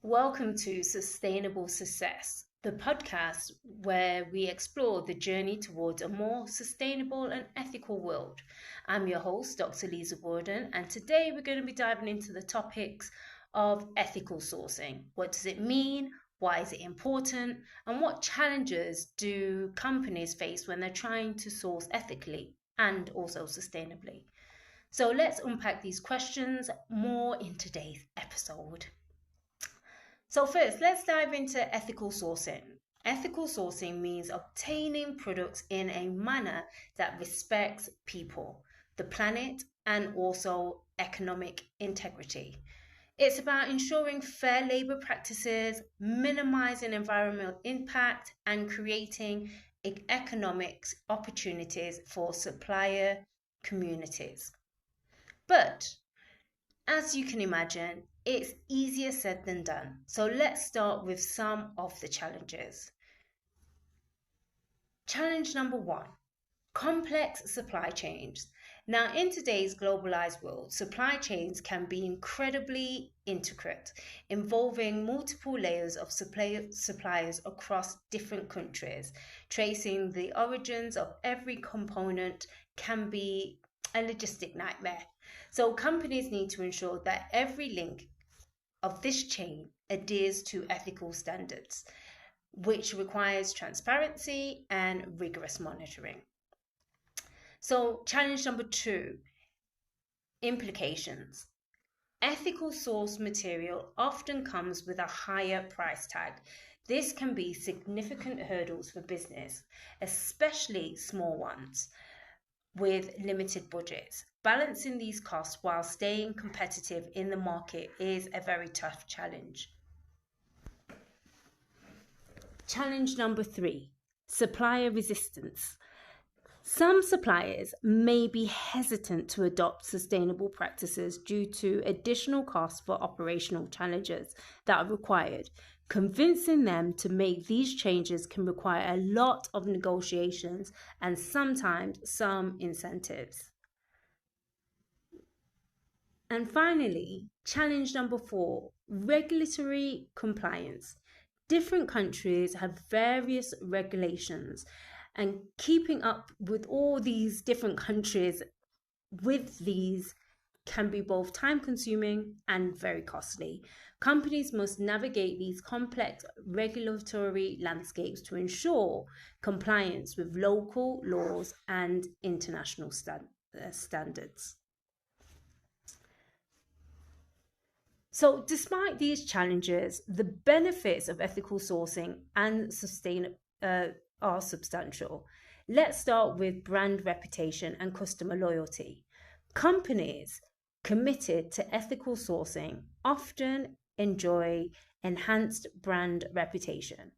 Welcome to Sustainable Success, the podcast where we explore the journey towards a more sustainable and ethical world. I'm your host, Dr. Lisa Gordon, and today we're going to be diving into the topics of ethical sourcing. What does it mean? Why is it important? And what challenges do companies face when they're trying to source ethically and also sustainably? So let's unpack these questions more in today's episode. So first, let's dive into ethical sourcing. Ethical sourcing means obtaining products in a manner that respects people, the planet, and also economic integrity. It's about ensuring fair labor practices, minimizing environmental impact, and creating economic opportunities for supplier communities. But as you can imagine, it's easier said than done. So let's start with some of the challenges. Challenge number 1, complex supply chains. Now, in today's globalized world, supply chains can be incredibly intricate, involving multiple layers of suppliers across different countries. Tracing the origins of every component can be a logistic nightmare. So companies need to ensure that every link of this chain adheres to ethical standards, which requires transparency and rigorous monitoring. So challenge number 2, implications. Ethical source material often comes with a higher price tag. This can be significant hurdles for business, especially small ones with limited budgets. Balancing these costs while staying competitive in the market is a very tough challenge. Challenge number 3, supplier resistance. Some suppliers may be hesitant to adopt sustainable practices due to additional costs for operational challenges that are required. Convincing them to make these changes can require a lot of negotiations and sometimes some incentives. And finally, challenge number 4, regulatory compliance. Different countries have various regulations, and keeping up with all these different countries with these can be both time-consuming and very costly. Companies must navigate these complex regulatory landscapes to ensure compliance with local laws and international standards. So, despite these challenges, the benefits of ethical sourcing and are substantial. Let's start with brand reputation and customer loyalty. Companies committed to ethical sourcing often enjoy enhanced brand reputation.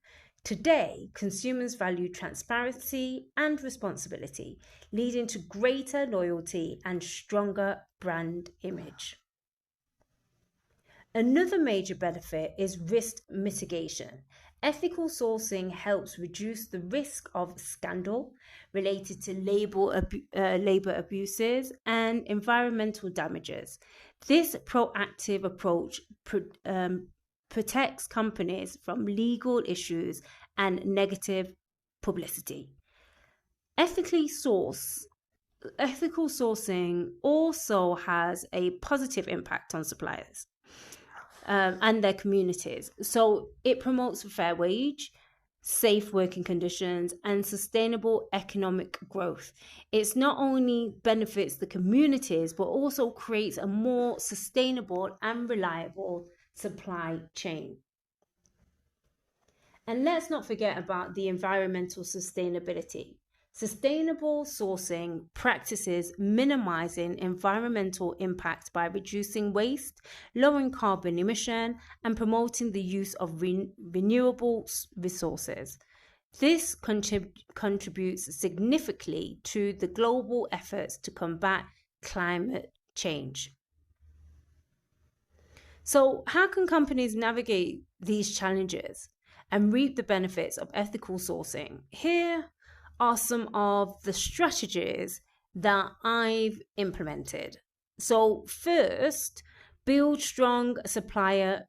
Today, consumers value transparency and responsibility, leading to greater loyalty and stronger brand image. Another major benefit is risk mitigation. Ethical sourcing helps reduce the risk of scandal related to labor abuses and environmental damages. This proactive approach protects companies from legal issues and negative publicity. Ethical sourcing also has a positive impact on suppliers and their communities. So it promotes a fair wage, safe working conditions, and sustainable economic growth. It not only benefits the communities, but also creates a more sustainable and reliable supply chain. And let's not forget about the environmental sustainability. Sustainable sourcing practices minimizing environmental impact by reducing waste, lowering carbon emission, and promoting the use of renewable resources. This contributes significantly to the global efforts to combat climate change. So, how can companies navigate these challenges and reap the benefits of ethical sourcing? Here are some of the strategies that I've implemented. So first, build strong supplier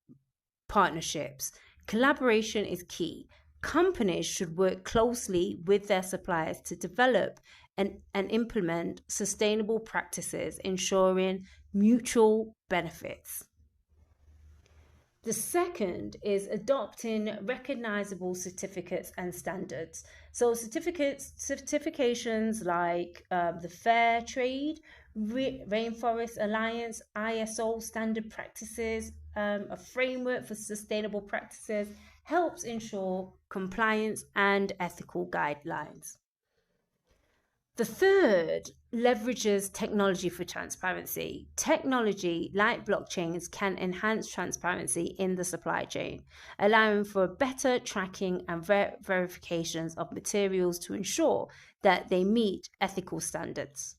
partnerships. Collaboration is key. Companies should work closely with their suppliers to develop and implement sustainable practices, ensuring mutual benefits. The second is adopting recognizable certificates and standards. So certifications like the Fair Trade, Rainforest Alliance, ISO standard practices, a framework for sustainable practices helps ensure compliance and ethical guidelines. The third leverages technology for transparency. Technology like blockchains can enhance transparency in the supply chain, allowing for better tracking and verifications of materials to ensure that they meet ethical standards.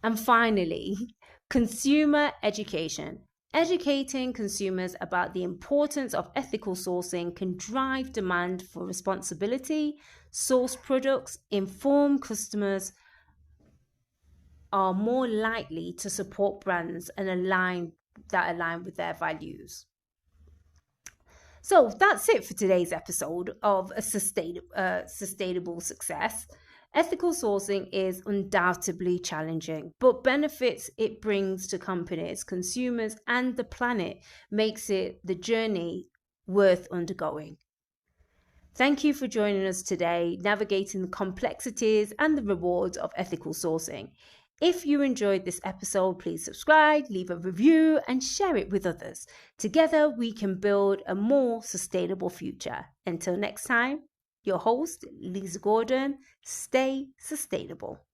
And finally, consumer education. Educating consumers about the importance of ethical sourcing can drive demand for responsibility. Source products, informed customers are more likely to support brands and align with their values. So that's it for today's episode of a sustainable success. Ethical sourcing is undoubtedly challenging, but benefits it brings to companies, consumers, and the planet makes it the journey worth undergoing. Thank you for joining us today, navigating the complexities and the rewards of ethical sourcing. If you enjoyed this episode, please subscribe, leave a review, and share it with others. Together, we can build a more sustainable future. Until next time, your host, Lisa Gordon, stay sustainable.